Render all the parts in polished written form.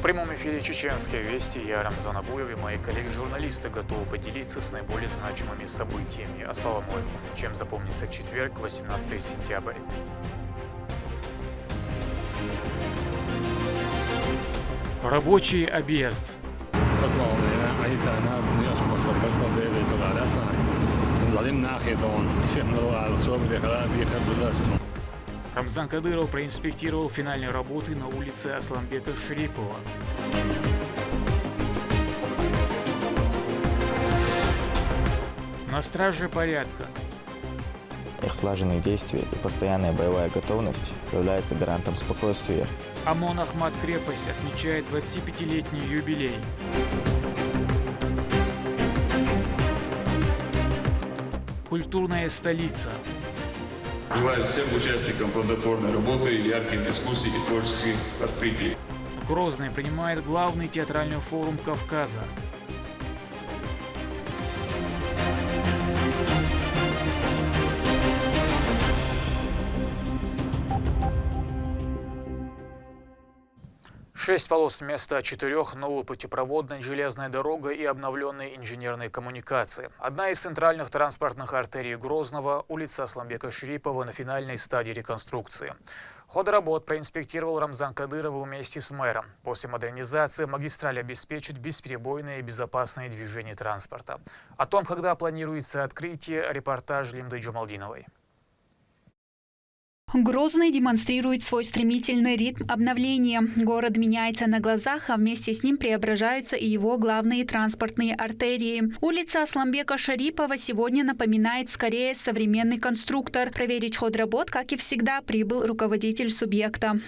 прямом эфире «Чеченские вести» я Рамзан Абуев и мои коллеги-журналисты готовы поделиться с наиболее значимыми событиями. Ассаламу алейкум. Чем запомнится четверг, 18 сентября. Рабочий объезд. Рамзан Кадыров проинспектировал финальные работы на улице Асламбека Шарипова. На страже порядка. Их слаженные действия и постоянная боевая готовность являются гарантом спокойствия. ОМОН Ахмат Крепость отмечает 25-летний юбилей. Культурная столица. Желаю всем участникам плодотворной работы, ярких дискуссий и творческих открытий. Грозный принимает главный театральный форум Кавказа. Шесть полос вместо 4, новая путепроводная железная дорога и обновленные инженерные коммуникации. Одна из центральных транспортных артерий Грозного – улица Асламбека Шарипова на финальной стадии реконструкции. Ход работ проинспектировал Рамзан Кадыров вместе с мэром. После модернизации магистраль обеспечит бесперебойное и безопасное движение транспорта. О том, когда планируется открытие, репортаж Лимды Джамалдиновой. Грозный демонстрирует свой стремительный ритм обновления. Город меняется на глазах, а вместе с ним преображаются и его главные транспортные артерии. Улица Асламбека Шарипова сегодня напоминает скорее современный конструктор. Проверить ход работ, как и всегда, прибыл руководитель субъекта.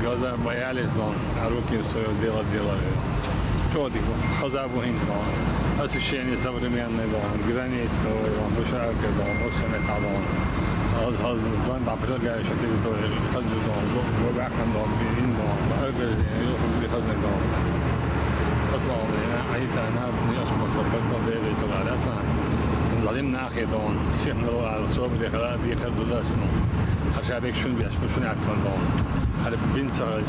Газа боялись, а руки свое дело делали. Освещение современное, гранит, бушарка, все металлон. Определяющая территория, вакуум, ظالم ناخي دون سيم على الصوب اللي خلاص بيكردوا داسنو هرشابك شون بيش شون عطفن دون هرب بين صار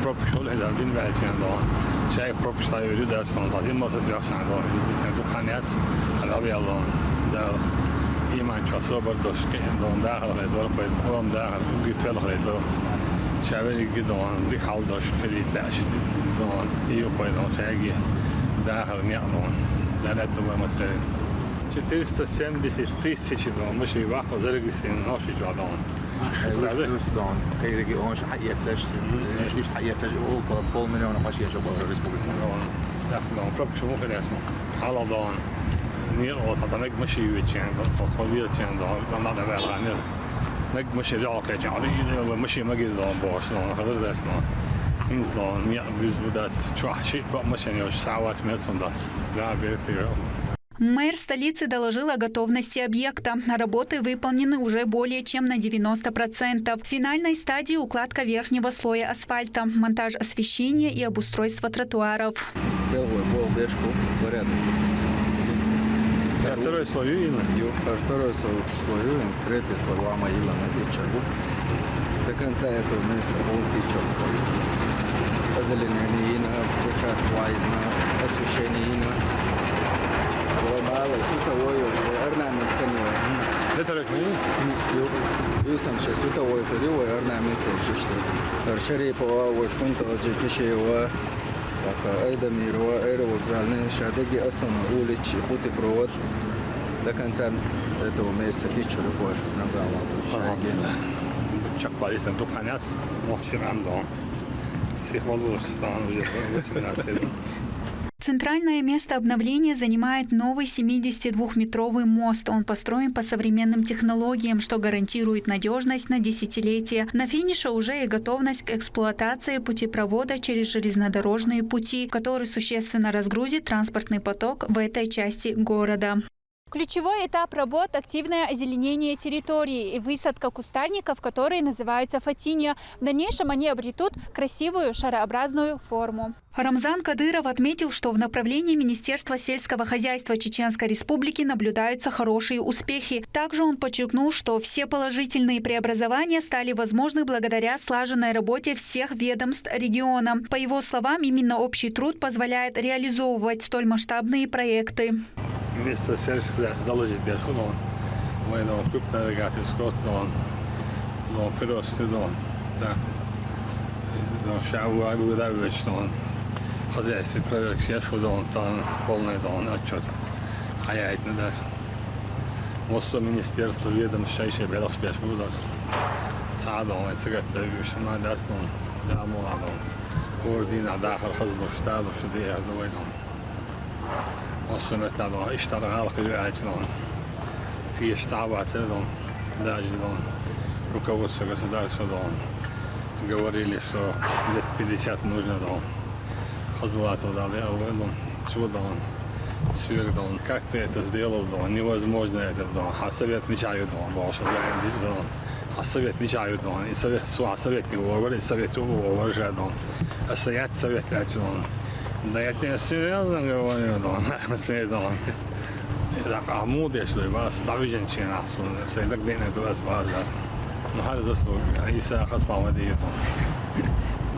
بروبشول هذا بين بعدين دون شايف بروبشل يريد داسنو تعطين ما صدق عشان دون يزيد تقنيات هذا بيالله ده إيمان شو صوب بردوش كين دون داخل هذول بيت هم داخل وقيت له هذول شعبي جدون دي حال دوش خليت داش دون يو بيدون شايجي داخل نيعمون لا تبغى مثلا 470 тысяч ماشي واحد зарегистрирован наши جادان. Ruslan, kijk ik ons حقيقة مش حقيقة около полмиллиона машин جوا الريسبوبليكا. لا لا بروبش مو في الأسن على ضان نير وصلت نج ماشي يوتشان تطبيق تشان ضان ما ده بقى نير نج ماشي جاك جالي ماشي ما جد ضان بارسلون خلص داسنا إنسان مية بيز بدأت شو حشي بقى ماشي يوش ساعات مية صندوق لا بيرتيرو. Мэр столицы доложил о готовности объекта. Работы выполнены уже более чем на 90%. В финальной стадии укладка верхнего слоя асфальта, монтаж освещения и обустройство тротуаров. Второй слой именно. Второй слой именно, третий слой амаила на вечеру. До конца этого месяца полпичок. Озеленение, площадь вайна, освещение. سوتاوي أرنامي تسميه. لترك مين؟ يوسف شيء سوتاوي كذي وأرنامي تجشته. الشري بوا وشكون تواجه كشي و أيضا ميروا أيرو وزالنا شادقي أصلا أولي شيء بوتي بروت. لكن سام تو ميس بيتشو لبوا نزال الله. شق بالي سنتوق حناس مخشر عمدهم. سيخ والله صان وجه Центральное место обновления занимает новый 72-метровый мост. Он построен по современным технологиям, что гарантирует надежность на десятилетия. На финише уже и готовность к эксплуатации путепровода через железнодорожные пути, который существенно разгрузит транспортный поток в этой части города. Ключевой этап работ – активное озеленение территории и высадка кустарников, которые называются фатинья. В дальнейшем они обретут красивую шарообразную форму. Рамзан Кадыров отметил, что в направлении Министерства сельского хозяйства Чеченской Республики наблюдаются хорошие успехи. Также он подчеркнул, что все положительные преобразования стали возможны благодаря слаженной работе всех ведомств региона. По его словам, именно общий труд позволяет реализовывать столь масштабные проекты. Minister selskreds dollars der gewoon waar dan goed naar gaat is goed dan verrast dan daar is dan schouw hebben daar weer staan had hij zijn project ja zo dan полный dan отчет а я это да most министерство ведомства еще было спеш будет цадом это как-то еще надо основно да молодо координат дахал хазну штаду что ده давай там وصلت لنا اشترى على كل أجنون في اشتعبات لهم داجلون руководство государства дом говорили, что лет 50 нужно дом Хазбулатов дали, а вы дом чудо сверх дом как ты это сделал дом невозможно это дом а совет мечают дом больше дом а совет мечают дом и совет не говорит совет уважает дом а стоять совет дом да я тебе серьезно говорю, так амуд, если вас давижен чинас, все так денег до вас базас. Но хар заслуг, а если хасма водит.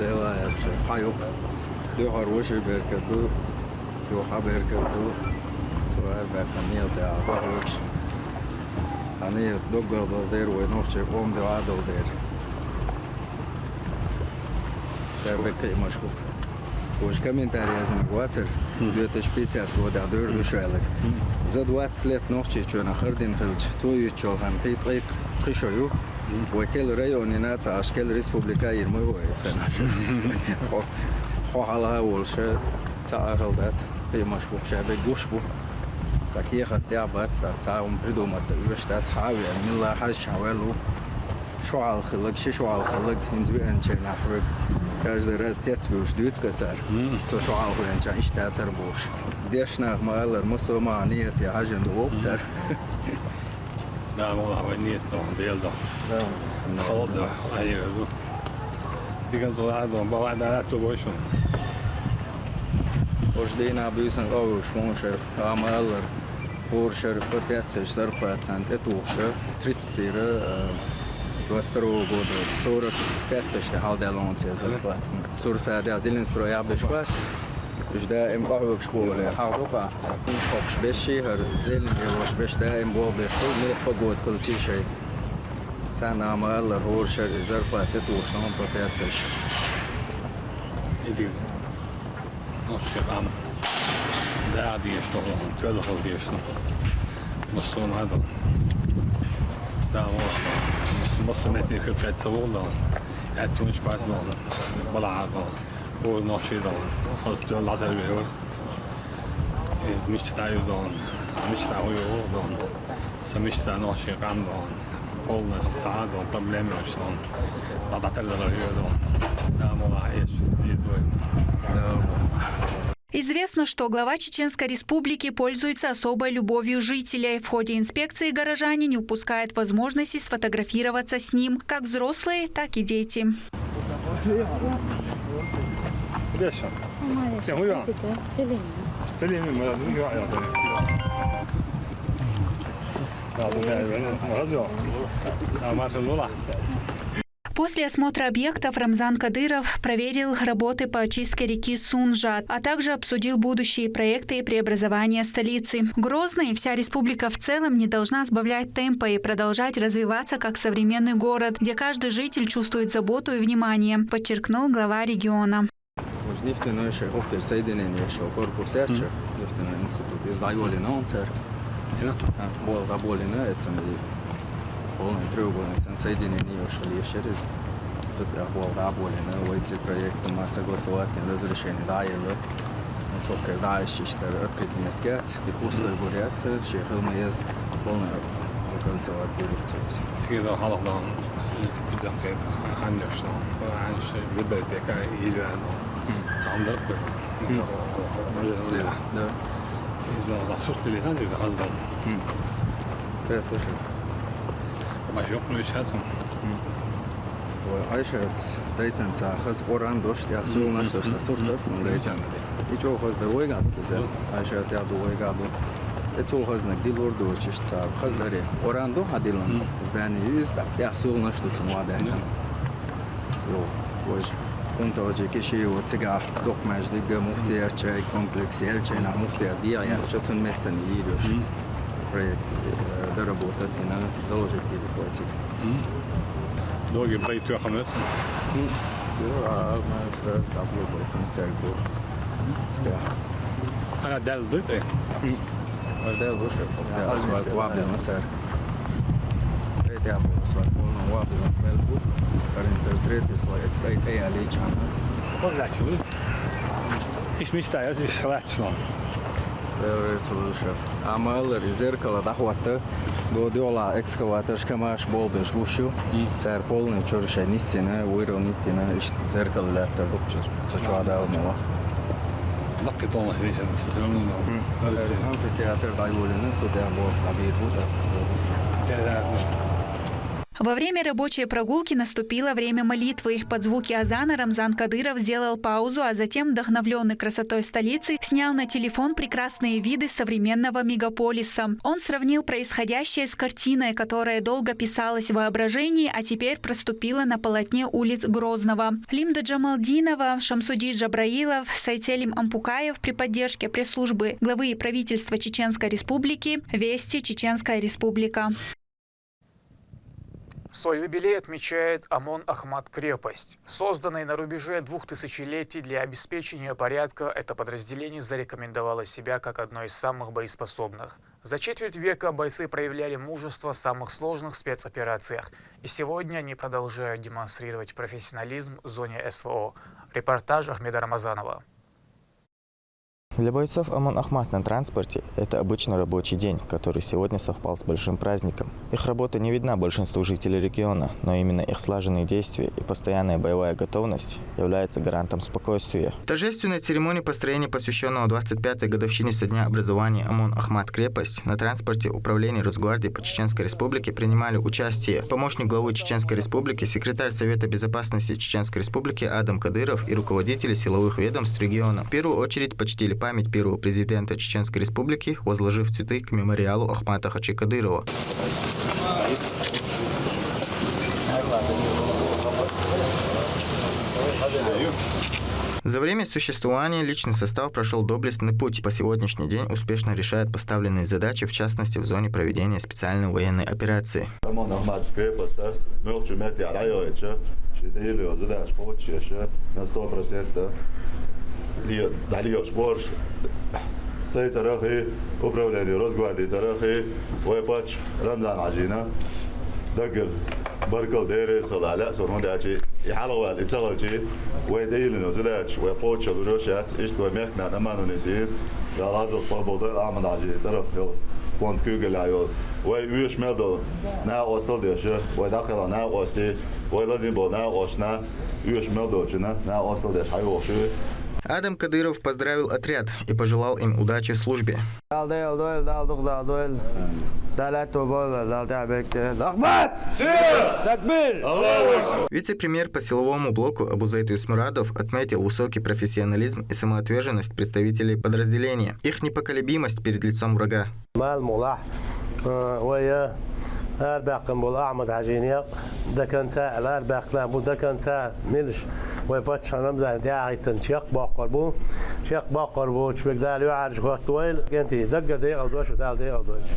Да, я хаю. До хороший беркаду, до хаберкаду, то берканил да хорош. Они долго дойдут, ночью он до дойдет. Я беркаимашку. Уж комментарии знакомятся, 2050 года, дорогой человек. За 20 лет ночи, что на Хардин Хилч, твою чохан, ты трек пришел, вокел районе нация, ашкел республика Ирмовой, цена. Хохала улше, царал дат, поймаш бухшабе гушбу. Такие хотя бы царом придумать, что царь, милла хашавелу, шуал хилак, шуал хилак, индивидуально нахрек. Каждый раз сеть будешь дуть кацар, сошуал хуянча иштацар будешь. Дешнах маалар мусульмане те хажен дуопцар. Да, мол, нет, но дел да. Да. Холодно, а я говорю. Дикан ладно, бывает да то больше. Ождена бюсен ауш моншер, амалар, поршер, попятыш, зарплатцент, этушер, 30 с 22 года 45 haldelonce зарплат. 40 зеленстрой обешплат. Жда им бахук школы, хавука. Хокш беши, зелень его бешда им бол бешо, не погод хлчишей. Цена амалла хоршер зарплат этушно он попятыш. Иди. Ну что там? Да, диешно, твоё диешно. Мусон надо. Да, вот. Måste med till rätt så våld då. Jag tror inte bara så bara då och nog så då. Fast då låter vi ju. Är mycket där ju då. Mycket där ju då. Så mycket där nog så kan då. Hålla så då problem och så. Då där ju då. Ja, måla är det då. Известно, что глава Чеченской Республики пользуется особой любовью жителей. В ходе инспекции горожане не упускают возможности сфотографироваться с ним, как взрослые, так и дети. После осмотра объектов Рамзан Кадыров проверил работы по очистке реки Сунжат, а также обсудил будущие проекты и преобразования столицы. Грозный и вся республика в целом не должна сбавлять темпа и продолжать развиваться как современный город, где каждый житель чувствует заботу и внимание, подчеркнул глава региона. Полный треугольник, соединение ушли через работы, эти проекты мы согласовательные разрешения даем, только дальше открытый меткет и пустой бурят, шехал мы есть полный закольцевать продукцию. Всегда халахдан, бидахет, ханьяшно, ханьяш, библиотека или сам дорог. Да. إذا رصصت لي هذا إذا قصدهم كيف تشوف؟ ما يقولوا إيش هذا وعايشة دايتن تأخذ أوران دوش تأخذوا نشر ساسور درف من دايتن يجوا خذ دوي قابو كذا عايشة تأخذوا دوي قابو يجوا خذ نقدي لور دوش تأخذ خذ دري أوران دو هديلون زداني يوز تأخذوا نشر تسمع دايتن يو وجه كنت أجي كشي وتجاه دوق مجدي مفتي أشياء كومبلكس يلشينا مفتي أبيع يعني شتون مهتن يدوش проект доработать на заложить или платить. Доги брать я хамес. А мы сразу табло потенциал был. أنا دال ضد إيه. ده وش ده أسواق وابل مثلا. ده أبو أسواق مولنا وابل ملبو. كارين تريد أسواق تستعيد أي عليه جانا. خذ لك شو؟ إيش مستعيز إيش خلاص شلون؟ Слушай, амал зеркало дахвата до дола экскаватор шкамаш болдыш гушу цар полный чорша ниссена уйронитина зеркало лата докчу чачуада мала لقي طون هذيش أنا سلمنا амфитеатр дайволины сюда был абир буда. Во время рабочей прогулки наступило время молитвы. Под звуки азана Рамзан Кадыров сделал паузу, а затем, вдохновленный красотой столицы, снял на телефон прекрасные виды современного мегаполиса. Он сравнил происходящее с картиной, которая долго писалась в воображении, а теперь проступила на полотне улиц Грозного. Лимда Джамалдинова, Шамсуди Джабраилов, Сайцелим Ампукаев при поддержке пресс-службы главы правительства Чеченской Республики. Вести, Чеченская Республика. Свой юбилей отмечает ОМОН «Ахмат-крепость». Созданный на рубеже 2 тысячелетий для обеспечения порядка, это подразделение зарекомендовало себя как одно из самых боеспособных. За четверть века бойцы проявляли мужество в самых сложных спецоперациях. И сегодня они продолжают демонстрировать профессионализм в зоне СВО. Репортаж Ахмеда Рамазанова. Для бойцов ОМОН «Ахмат» на транспорте – это обычный рабочий день, который сегодня совпал с большим праздником. Их работа не видна большинству жителей региона, но именно их слаженные действия и постоянная боевая готовность являются гарантом спокойствия. В торжественной церемонии построения, посвященного 25-й годовщине со дня образования ОМОН «Ахмат-крепость», на транспорте Управления Росгвардии по Чеченской Республике принимали участие помощник главы Чеченской Республики, секретарь Совета Безопасности Чеченской Республики Адам Кадыров и руководители силовых ведомств региона. В первую очередь почтили память первого президента Чеченской Республики, возложив цветы к мемориалу Ахмата Хачи Кадырова. За время существования личный состав прошел доблестный путь и по сегодняшний день успешно решает поставленные задачи, в частности в зоне проведения специальной военной операции. سي تراخي управление Росгвардии تراخي ويباتش رمضان عجينة دقر بركل ديري صلاة صرنا داشي يحلوا الاتساقي ويديلنا زلاش ويقوتش الروشات إيش توميكنا أمانو نسيت لازم قبضة عمل عجينة تراخ يلا فون كوجل عيال ويش مدو نا وصل ديش وداخل نا وصي ولازم بنا وشنا يش مدو جنا نا وصل ديش حيو شو Адам Кадыров поздравил отряд и пожелал им удачи в службе. Вице-премьер по силовому блоку Абузайт Юсмурадов отметил высокий профессионализм и самоотверженность представителей подразделения, их непоколебимость перед лицом врага. أربعكم بالأعمد عجينيق ده كان ساعة الأربع ده كان ساعة ملش ويباتش نمزح داعي تنشيق باقربو شيق باقربو شبك دال يعرج وقت طويل كنتي دقة دقيقة دوش ودال دقيقة دوش.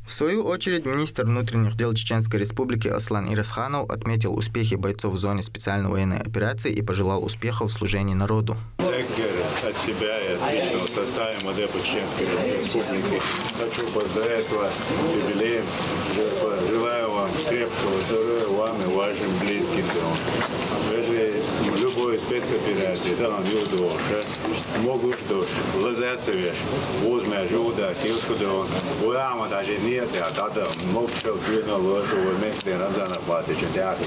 В свою очередь, министр внутренних дел Чеченской Республики Аслан Ирасханов отметил успехи бойцов в зоне специальной военной операции и пожелал успехов в служении народу. От себя и от личного состава МВД по Чеченской Республике хочу поздравить вас с юбилеем. Желаю вам крепкого здоровья, вам и вашим близким. В любой спецоперации, да, он юдоша, могу что ж, лазаться веш, возьме жуда, килскудо, уяма даже нет, а тогда мог шел двинул вашу вместе Рамзана Патича, театра,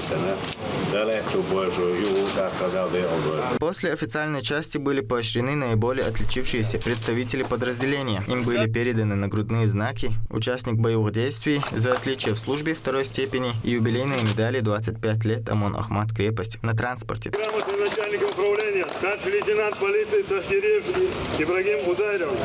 После официальной части были поощрены наиболее отличившиеся представители подразделения. Им были переданы нагрудные знаки, участник боевых действий за отличие в службе второй степени и юбилейные медали 25 лет ОМОН Ахмат крепость на транспорте. Грамотный начальник управления, старший лейтенант полиции Ташнирев Ибрагим Гудайров.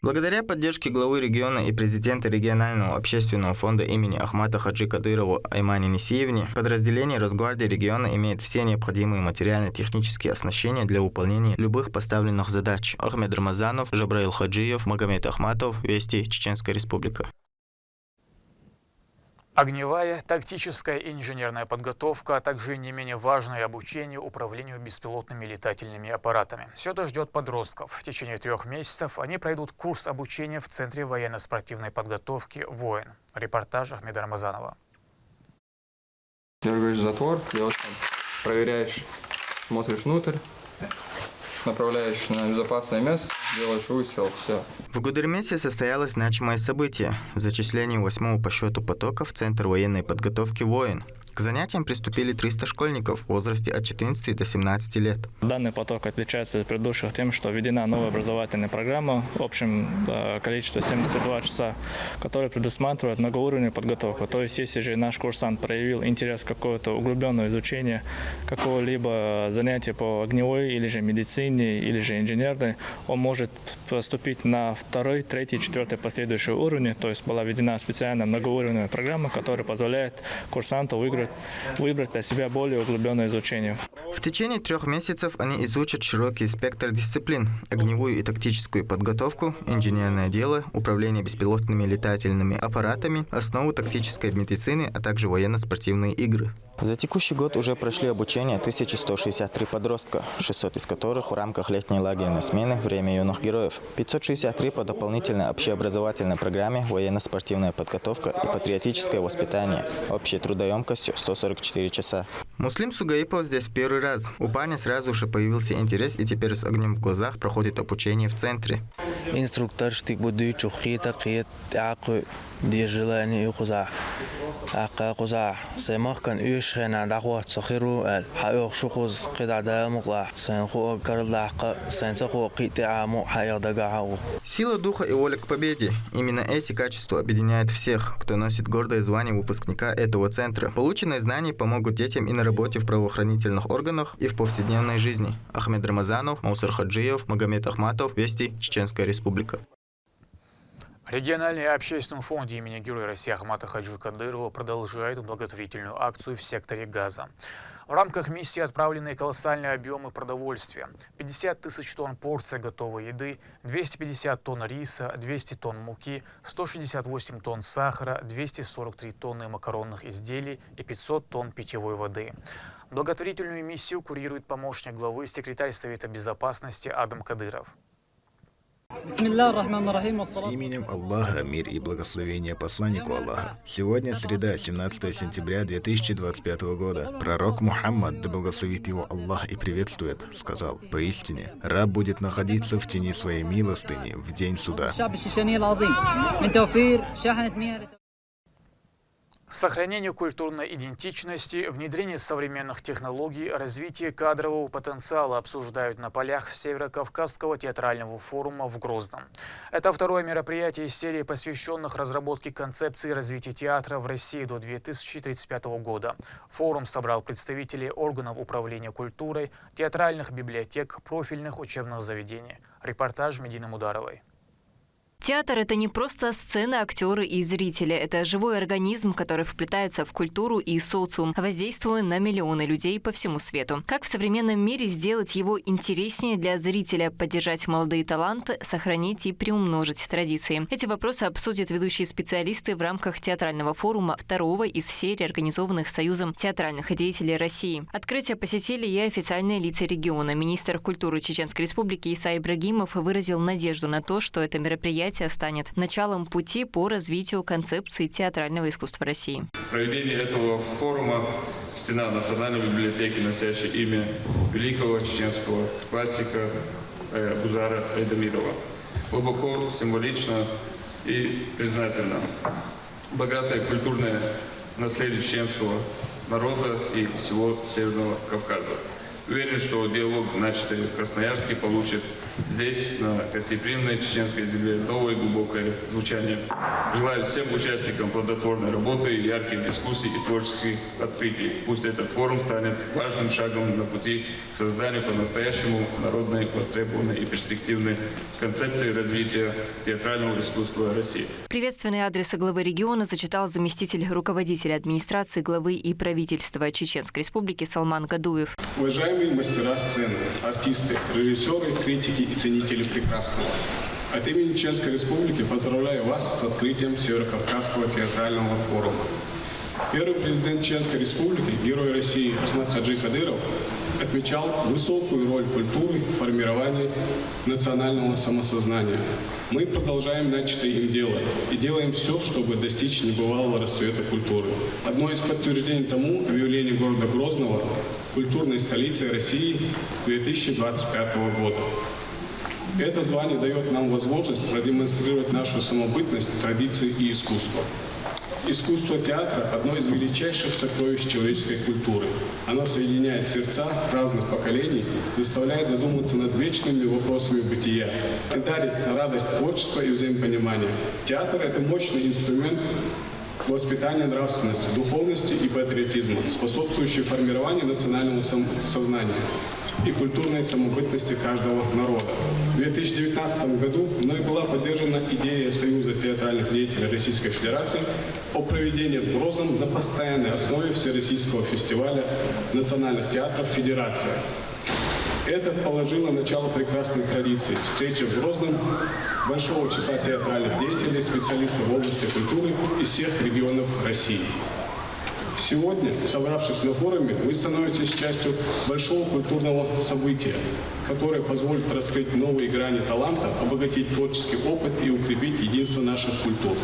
Благодаря поддержке главы региона и президента регионального общественного фонда имени Ахмата Хаджи Кадырову Аймане Несиевне, подразделение Росгвардии региона имеет все необходимые материально-технические оснащения для выполнения любых поставленных задач. Ахмед Рамазанов, Жабраил Хаджиев, Магомед Ахматов, Вести, Чеченская Республика. Огневая, тактическая и инженерная подготовка, а также не менее важное обучение управлению беспилотными летательными аппаратами. Все это ждет подростков. В течение 3 месяцев они пройдут курс обучения в Центре военно-спортивной подготовки «Воин». Репортаж Ахмеда Рамазанова. Дергаешь затвор, делаешь, проверяешь, смотришь внутрь, направляешь на безопасное место, делаешь выстрел, все. В Гудермесе состоялось значимое событие – зачисление 8-го по счету потока в Центр военной подготовки «Воин». К занятиям приступили 300 школьников в возрасте от 14 до 17 лет. Данный поток отличается от предыдущих тем, что введена новая образовательная программа в общем количестве 72 часа, которая предусматривает многоуровневую подготовку. То есть, если же наш курсант проявил интерес к какое-то углубленное изучение какого-либо занятия по огневой или же медицине, или же инженерной, он может поступить на 2-й, 3-й, 4-й последующие уровни. То есть была введена специальная многоуровневая программа, которая позволяет курсанту выбрать для себя более углубленное изучение. В течение 3 месяцев они изучат широкий спектр дисциплин – огневую и тактическую подготовку, инженерное дело, управление беспилотными летательными аппаратами, основу тактической медицины, а также военно-спортивные игры. За текущий год уже прошли обучение 1163 подростка, 600 из которых в рамках летней лагерной смены «Время юных героев», 563 по дополнительной общеобразовательной программе «Военно-спортивная подготовка и патриотическое воспитание» общей трудоемкостью 144 часа. Муслим Сугаипов здесь в первый раз. У парня сразу же появился интерес и теперь с огнем в глазах проходит обучение в центре. Инструктор желание Саймахкан Юшхена Дахват Сахиру Хайох Шухуз Кидада Мукла Сайнху Карлахка Сайнсаху Китиаму Хаядагахау. Сила духа и воля к победе. Именно эти качества объединяют всех, кто носит гордое звание выпускника этого центра. Полученные знания помогут детям и на работе в правоохранительных органах, и в повседневной жизни. Ахмед Рамазанов, Маусар Хаджиев, Магомед Ахматов, Вести, Чеченская Республика. Региональный общественный фонд имени Героя России Ахмата Хаджи Кадырова продолжает благотворительную акцию в секторе Газа. В рамках миссии отправлены колоссальные объемы продовольствия. 50 тысяч тонн порций готовой еды, 250 тонн риса, 200 тонн муки, 168 тонн сахара, 243 тонны макаронных изделий и 500 тонн питьевой воды. Благотворительную миссию курирует помощник главы, секретарь Совета Безопасности Адам Кадыров. С именем Аллаха, мир и благословение посланнику Аллаха. Сегодня среда, 17 сентября 2025 года. Пророк Мухаммад, да благословит его Аллах и приветствует, сказал: поистине, раб будет находиться в тени своей милостыни в день суда. Сохранение культурной идентичности, внедрение современных технологий, развитие кадрового потенциала обсуждают на полях Северокавказского театрального форума в Грозном. Это второе мероприятие из серии, посвященных разработке концепции развития театра в России до 2035 года. Форум собрал представителей органов управления культурой, театральных библиотек, профильных учебных заведений. Репортаж Медины Мударовой. Театр – это не просто сцены, актеры и зрители. Это живой организм, который вплетается в культуру и социум, воздействуя на миллионы людей по всему свету. Как в современном мире сделать его интереснее для зрителя, поддержать молодые таланты, сохранить и приумножить традиции? Эти вопросы обсудят ведущие специалисты в рамках театрального форума, второго из серии, организованных Союзом театральных деятелей России. Открытие посетили и официальные лица региона. Министр культуры Чеченской Республики Иса Ибрагимов выразил надежду на то, что это мероприятие станет началом пути по развитию концепции театрального искусства России. Проведение этого форума «Стена Национальной библиотеки», носящая имя великого чеченского классика Гузара Айдамирова, глубоко символично и признательна. Богатое культурное наследие чеченского народа и всего Северного Кавказа. Уверен, что диалог, начатый в Красноярске, получит здесь, на гостеприимной чеченской земле, новое глубокое звучание. Желаю всем участникам плодотворной работы, ярких дискуссий и творческих открытий. Пусть этот форум станет важным шагом на пути к созданию по-настоящему народной, востребованной и перспективной концепции развития театрального искусства России. Приветственные адресы главы региона зачитал заместитель руководителя администрации главы и правительства Чеченской Республики Салман Кадуев. Уважаемые мастера сцены, артисты, режиссеры, критики и ценители прекрасного. От имени Чеченской Республики поздравляю вас с открытием Северокавказского театрального форума. Первый президент Чеченской Республики, герой России Ахмад Хаджи Кадыров, отмечал высокую роль культуры в формировании национального самосознания. Мы продолжаем начатое им дело и делаем все, чтобы достичь небывалого расцвета культуры. Одно из подтверждений тому объявление города Грозного культурной столицей России 2025 года. Это звание дает нам возможность продемонстрировать нашу самобытность, традиции и искусство. Искусство театра – одно из величайших сокровищ человеческой культуры. Оно соединяет сердца разных поколений, заставляет задуматься над вечными вопросами бытия и дарит радость творчества и взаимопонимания. Театр – это мощный инструмент воспитания нравственности, духовности и патриотизма, способствующий формированию национального сознания и культурной самобытности каждого народа. В 2019 году мной была поддержана идея Союза театральных деятелей Российской Федерации о проведении в Грозном на постоянной основе Всероссийского фестиваля национальных театров «Федерация». Это положило начало прекрасной традиции – встречи в Грозном большого числа театральных деятелей, специалистов в области культуры из всех регионов России. Сегодня, собравшись на форуме, вы становитесь частью большого культурного события, которое позволит раскрыть новые грани таланта, обогатить творческий опыт и укрепить единство наших культур.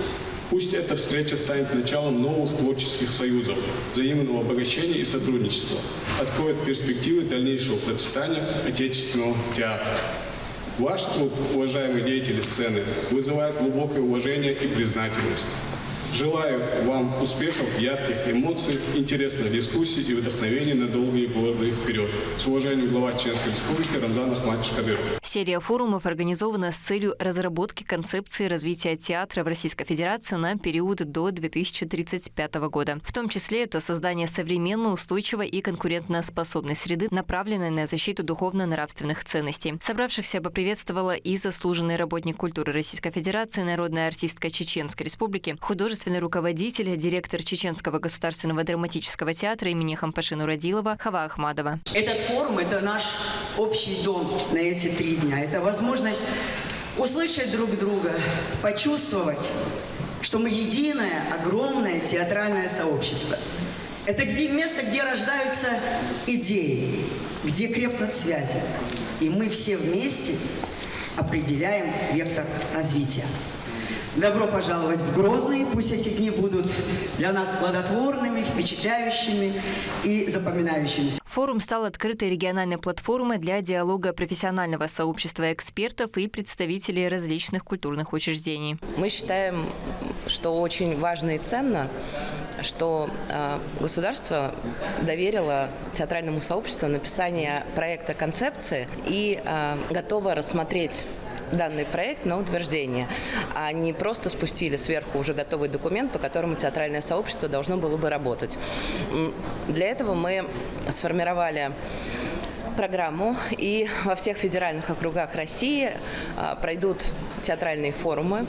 Пусть эта встреча станет началом новых творческих союзов, взаимного обогащения и сотрудничества, откроет перспективы дальнейшего процветания отечественного театра. Ваш труд, уважаемые деятели сцены, вызывает глубокое уважение и признательность. Желаю вам успехов, ярких эмоций, интересных дискуссий и вдохновения на долгие годы вперед. С уважением, глава Чеченской Республики Рамзан Ахматович Кадыров. Серия форумов организована с целью разработки концепции развития театра в Российской Федерации на период до 2035 года. В том числе это создание современной, устойчивой и конкурентоспособной среды, направленной на защиту духовно-нравственных ценностей. Собравшихся поприветствовала и заслуженный работник культуры Российской Федерации, народная артистка Чеченской Республики, художественный руководитель, директор Чеченского государственного драматического театра имени Хампаши Нурадилова Хава Ахмадова. Этот форум – это наш общий дом на эти 3 дня. Это возможность услышать друг друга, почувствовать, что мы единое, огромное театральное сообщество. Это место, где рождаются идеи, где крепнут связи. И мы все вместе определяем вектор развития. Добро пожаловать в Грозный. Пусть эти дни будут для нас плодотворными, впечатляющими и запоминающимися. Форум стал открытой региональной платформой для диалога профессионального сообщества экспертов и представителей различных культурных учреждений. Мы считаем, что очень важно и ценно, что государство доверило театральному сообществу написание проекта концепции и готово рассмотреть данный проект на утверждение, а не просто спустили сверху уже готовый документ, по которому театральное сообщество должно было бы работать. Для этого мы сформировали программу, и во всех федеральных округах России пройдут театральные форумы,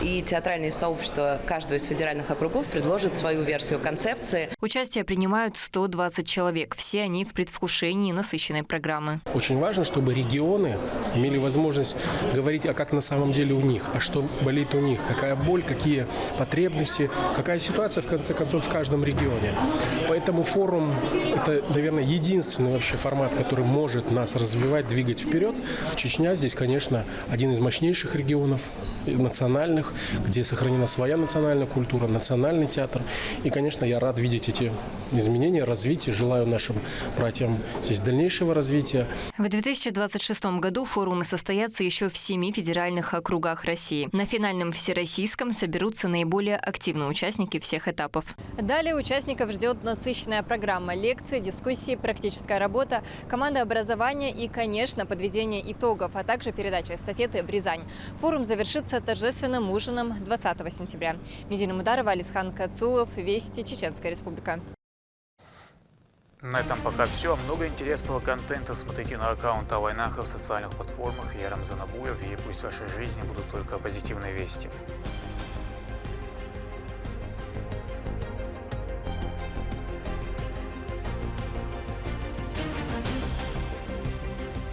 и театральные сообщества каждого из федеральных округов предложат свою версию концепции. Участие принимают 120 человек. Все они в предвкушении насыщенной программы. Очень важно, чтобы регионы имели возможность говорить, а как на самом деле у них, а что болит у них, какая боль, какие потребности, какая ситуация, в конце концов, в каждом регионе. Поэтому форум – это, наверное, единственный вообще формат формат, который может нас развивать, двигать вперед. Чечня здесь, конечно, один из мощнейших регионов национальных, где сохранена своя национальная культура, национальный театр. И, конечно, я рад видеть эти изменения, развитие. Желаю нашим братьям здесь дальнейшего развития. В 2026 году форумы состоятся еще в 7 федеральных округах России. На финальном всероссийском соберутся наиболее активные участники всех этапов. Далее участников ждет насыщенная программа лекций, дискуссий, практическая работа, команда образования и, конечно, подведение итогов, а также передача эстафеты в Рязань. Форум завершится торжественным ужином 20 сентября. Медина Мударова, Алисхан Кацулов, Вести, Чеченская Республика. На этом пока все. Много интересного контента смотрите на аккаунте о войнах и в социальных платформах. Я Рамзан Абуев, и пусть в вашей жизни будут только позитивные вести.